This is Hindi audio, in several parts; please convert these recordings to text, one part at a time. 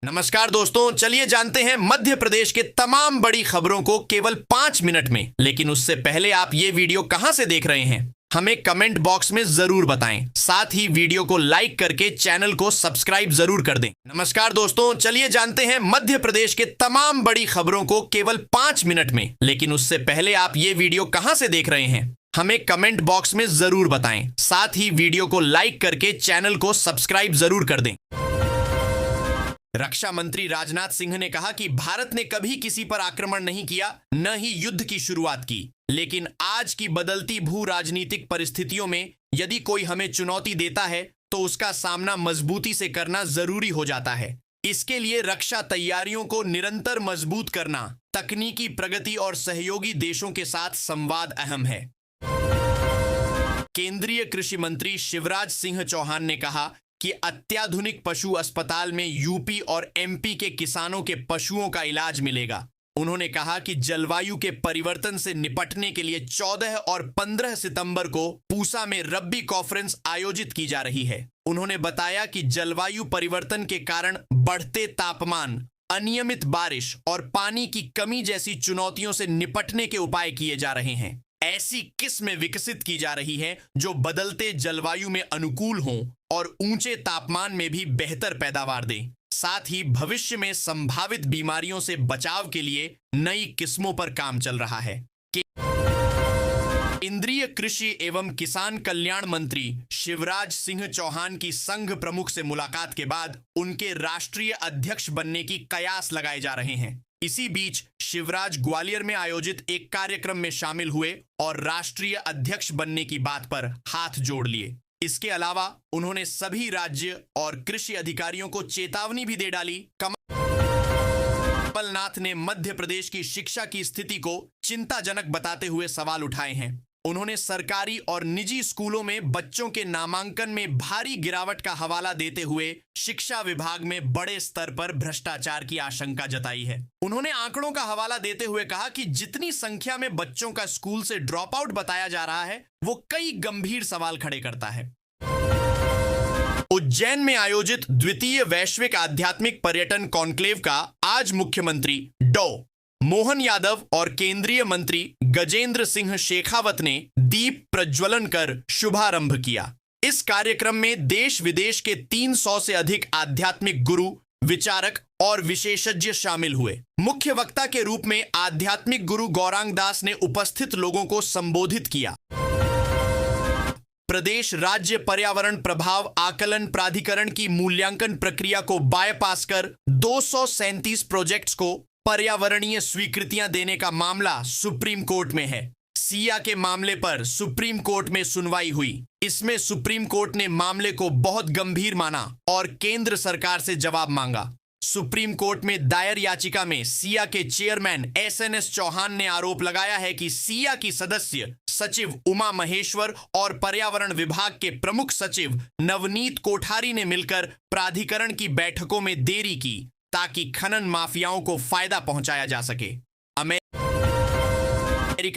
नमस्कार दोस्तों, चलिए जानते हैं मध्य प्रदेश के तमाम बड़ी खबरों को केवल 5 मिनट में। लेकिन उससे पहले आप ये वीडियो कहां से देख रहे हैं हमें कमेंट बॉक्स में जरूर बताएं। साथ ही वीडियो को लाइक करके चैनल को सब्सक्राइब जरूर कर दें। नमस्कार दोस्तों, चलिए जानते हैं मध्य प्रदेश के तमाम बड़ी खबरों को केवल 5 मिनट में। लेकिन उससे पहले आप ये वीडियो कहां से देख रहे हैं हमें कमेंट बॉक्स में जरूर बताएं। साथ ही वीडियो को लाइक करके चैनल को सब्सक्राइब जरूर कर दें। रक्षा मंत्री राजनाथ सिंह ने कहा कि भारत ने कभी किसी पर आक्रमण नहीं किया, न ही युद्ध की शुरुआत की। लेकिन आज की बदलती भू राजनीतिक परिस्थितियों में यदि कोई हमें चुनौती देता है तो उसका सामना मजबूती से करना जरूरी हो जाता है। इसके लिए रक्षा तैयारियों को निरंतर मजबूत करना, तकनीकी प्रगति और सहयोगी देशों के साथ संवाद अहम है। केंद्रीय कृषि मंत्री शिवराज सिंह चौहान ने कहा कि अत्याधुनिक पशु अस्पताल में यूपी और एमपी के किसानों के पशुओं का इलाज मिलेगा। उन्होंने कहा कि जलवायु के परिवर्तन से निपटने के लिए 14 और 15 सितंबर को पूसा में रब्बी कॉन्फ्रेंस आयोजित की जा रही है। उन्होंने बताया कि जलवायु परिवर्तन के कारण बढ़ते तापमान, अनियमित बारिश और पानी की कमी जैसी चुनौतियों से निपटने के उपाय किए जा रहे हैं। ऐसी किस्में विकसित की जा रही हैं जो बदलते जलवायु में अनुकूल हों और ऊंचे तापमान में भी बेहतर पैदावार दें। साथ ही भविष्य में संभावित बीमारियों से बचाव के लिए नई किस्मों पर काम चल रहा है। केंद्रीय कृषि एवं किसान कल्याण मंत्री शिवराज सिंह चौहान की संघ प्रमुख से मुलाकात के बाद उनके राष्ट्रीय अध्यक्ष बनने की कयास लगाए जा रहे हैं। इसी बीच शिवराज ग्वालियर में आयोजित एक कार्यक्रम में शामिल हुए और राष्ट्रीय अध्यक्ष बनने की बात पर हाथ जोड़ लिए। इसके अलावा उन्होंने सभी राज्य और कृषि अधिकारियों को चेतावनी भी दे डाली। कमलनाथ ने मध्य प्रदेश की शिक्षा की स्थिति को चिंताजनक बताते हुए सवाल उठाए हैं। उन्होंने सरकारी और निजी स्कूलों में बच्चों के नामांकन में भारी गिरावट का हवाला देते हुए शिक्षा विभाग में बड़े स्तर पर भ्रष्टाचार की आशंका जताई है। उन्होंने आंकड़ों का हवाला देते हुए कहा कि जितनी संख्या में बच्चों का स्कूल से ड्रॉप आउट बताया जा रहा है, वो कई गंभीर सवाल खड़े करता है। उज्जैन में आयोजित द्वितीय वैश्विक आध्यात्मिक पर्यटन कॉन्क्लेव का आज मुख्यमंत्री डॉ मोहन यादव और केंद्रीय मंत्री गजेंद्र सिंह शेखावत ने दीप प्रज्वलन कर शुभारंभ किया। इस कार्यक्रम में देश विदेश के 300 से अधिक आध्यात्मिक गुरु, विचारक और विशेषज्ञ शामिल हुए। मुख्य वक्ता के रूप में आध्यात्मिक गुरु गौरांग दास ने उपस्थित लोगों को संबोधित किया। प्रदेश राज्य पर्यावरण प्रभाव आकलन प्राधिकरण की मूल्यांकन प्रक्रिया को बायपास कर 237 प्रोजेक्ट्स को पर्यावरणीय स्वीकृतियां देने का मामला सुप्रीम कोर्ट में है। सिया के मामले पर सुप्रीम कोर्ट में सुनवाई हुई। इसमें सुप्रीम कोर्ट ने मामले को बहुत गंभीर माना और केंद्र सरकार से जवाब मांगा। सुप्रीम कोर्ट में दायर याचिका में सिया के चेयरमैन SNS चौहान ने आरोप लगाया है कि सिया की सदस्य सचिव उमा महेश्वर और पर्यावरण विभाग के प्रमुख सचिव नवनीत कोठारी ने मिलकर प्राधिकरण की बैठकों में देरी की ताकि खनन माफियाओं को फायदा पहुंचाया जा सके। अमेरिका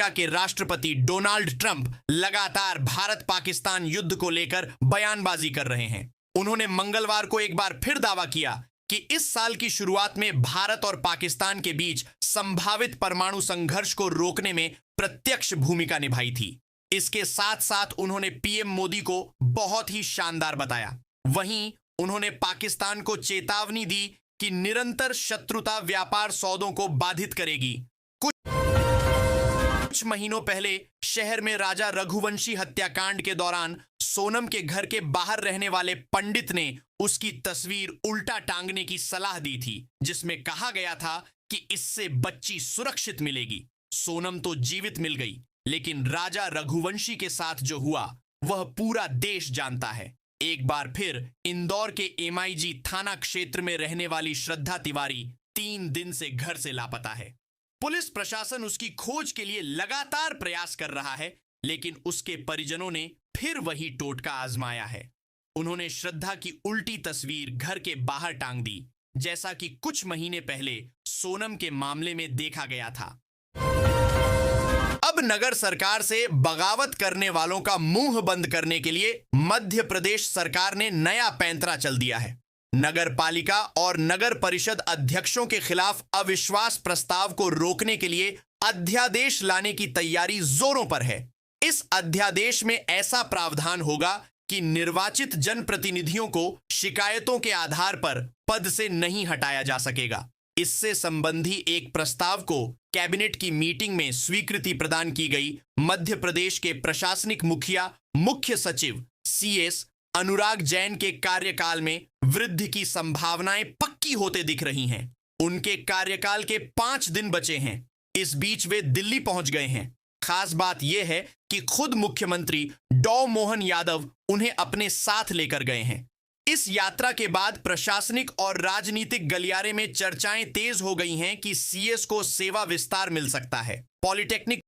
के राष्ट्रपति डोनाल्ड ट्रंप लगातार भारत पाकिस्तान युद्ध को लेकर बयानबाजी कर रहे हैं। उन्होंने मंगलवार को एक बार फिर दावा किया कि इस साल की शुरुआत में भारत और पाकिस्तान के बीच संभावित परमाणु संघर्ष को रोकने में प्रत्यक्ष भूमिका निभाई थी। इसके साथ साथ उन्होंने पीएम मोदी को बहुत ही शानदार बताया। वहीं उन्होंने पाकिस्तान को चेतावनी दी कि निरंतर शत्रुता व्यापार सौदों को बाधित करेगी। कुछ महीनों पहले शहर में राजा रघुवंशी हत्याकांड के दौरान सोनम के घर के बाहर रहने वाले पंडित ने उसकी तस्वीर उल्टा टांगने की सलाह दी थी, जिसमें कहा गया था कि इससे बच्ची सुरक्षित मिलेगी। सोनम तो जीवित मिल गई, लेकिन राजा रघुवंशी के साथ जो हुआ वह पूरा देश जानता है। एक बार फिर इंदौर के MIG थाना क्षेत्र में रहने वाली श्रद्धा तिवारी 3 दिन से घर से लापता है। पुलिस प्रशासन उसकी खोज के लिए लगातार प्रयास कर रहा है, लेकिन उसके परिजनों ने फिर वही टोटका आजमाया है। उन्होंने श्रद्धा की उल्टी तस्वीर घर के बाहर टांग दी, जैसा कि कुछ महीने पहले सोनम के मामले में देखा गया था। अब नगर सरकार से बगावत करने वालों का मुंह बंद करने के लिए मध्य प्रदेश सरकार ने नया पैंतरा चल दिया है। नगर पालिका और नगर परिषद अध्यक्षों के खिलाफ अविश्वास प्रस्ताव को रोकने के लिए अध्यादेश लाने की तैयारी जोरों पर है। इस अध्यादेश में ऐसा प्रावधान होगा कि निर्वाचित जनप्रतिनिधियों को शिकायतों के आधार पर पद से नहीं हटाया जा सकेगा। इससे संबंधी एक प्रस्ताव को कैबिनेट की मीटिंग में स्वीकृति प्रदान की गई। मध्य प्रदेश के प्रशासनिक मुखिया मुख्य सचिव सीएस अनुराग जैन के कार्यकाल में वृद्धि की संभावनाएं पक्की होते दिख रही हैं। उनके कार्यकाल के 5 दिन बचे हैं। इस बीच वे दिल्ली पहुंच गए हैं। खास बात यह है कि खुद मुख्यमंत्री डॉ मोहन यादव उन्हें अपने साथ लेकर गए हैं। इस यात्रा के बाद प्रशासनिक और राजनीतिक गलियारे में चर्चाएं तेज हो गई हैं कि सीएस को सेवा विस्तार मिल सकता है। पॉलिटेक्निक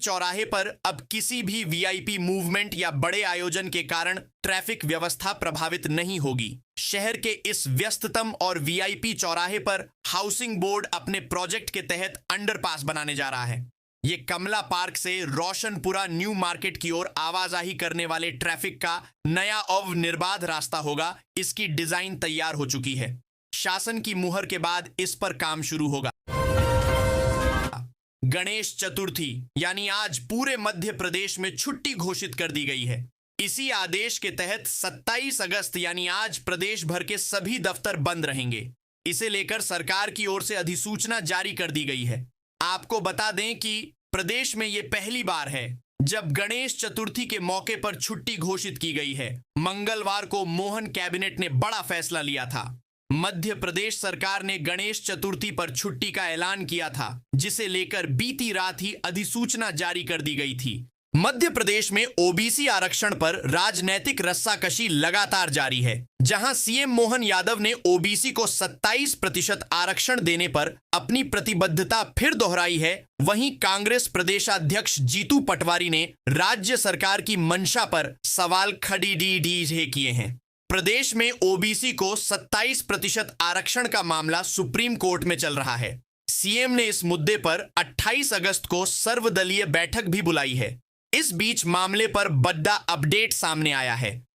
चौराहे पर अब किसी भी वीआईपी मूवमेंट या बड़े आयोजन के कारण ट्रैफिक व्यवस्था प्रभावित नहीं होगी। शहर के इस व्यस्ततम और वीआईपी चौराहे पर हाउसिंग बोर्ड अपने प्रोजेक्ट के तहत अंडरपास बनाने जा रहा है। ये कमला पार्क से रोशनपुरा न्यू मार्केट की ओर आवाजाही करने वाले ट्रैफिक का नया और निर्बाध रास्ता होगा। इसकी डिजाइन तैयार हो चुकी है। शासन की मुहर के बाद इस पर काम शुरू होगा। गणेश चतुर्थी यानी आज पूरे मध्य प्रदेश में छुट्टी घोषित कर दी गई है। इसी आदेश के तहत 27 अगस्त यानी आज प्रदेश भर के सभी दफ्तर बंद रहेंगे। इसे लेकर सरकार की ओर से अधिसूचना जारी कर दी गई है। आपको बता दें कि प्रदेश में यह पहली बार है जब गणेश चतुर्थी के मौके पर छुट्टी घोषित की गई है। मंगलवार को मोहन कैबिनेट ने बड़ा फैसला लिया था। मध्य प्रदेश सरकार ने गणेश चतुर्थी पर छुट्टी का ऐलान किया था, जिसे लेकर बीती रात ही अधिसूचना जारी कर दी गई थी। मध्य प्रदेश में ओबीसी आरक्षण पर राजनैतिक रस्साकशी लगातार जारी है। जहां सीएम मोहन यादव ने ओबीसी को 27% आरक्षण देने पर अपनी प्रतिबद्धता फिर दोहराई है, वहीं कांग्रेस प्रदेशाध्यक्ष जीतू पटवारी ने राज्य सरकार की मंशा पर सवाल खड़े किए हैं। प्रदेश में ओबीसी को 27% आरक्षण का मामला सुप्रीम कोर्ट में चल रहा है। सीएम ने इस मुद्दे पर 28 अगस्त को सर्वदलीय बैठक भी बुलाई है। इस बीच मामले पर बड़ा अपडेट सामने आया है।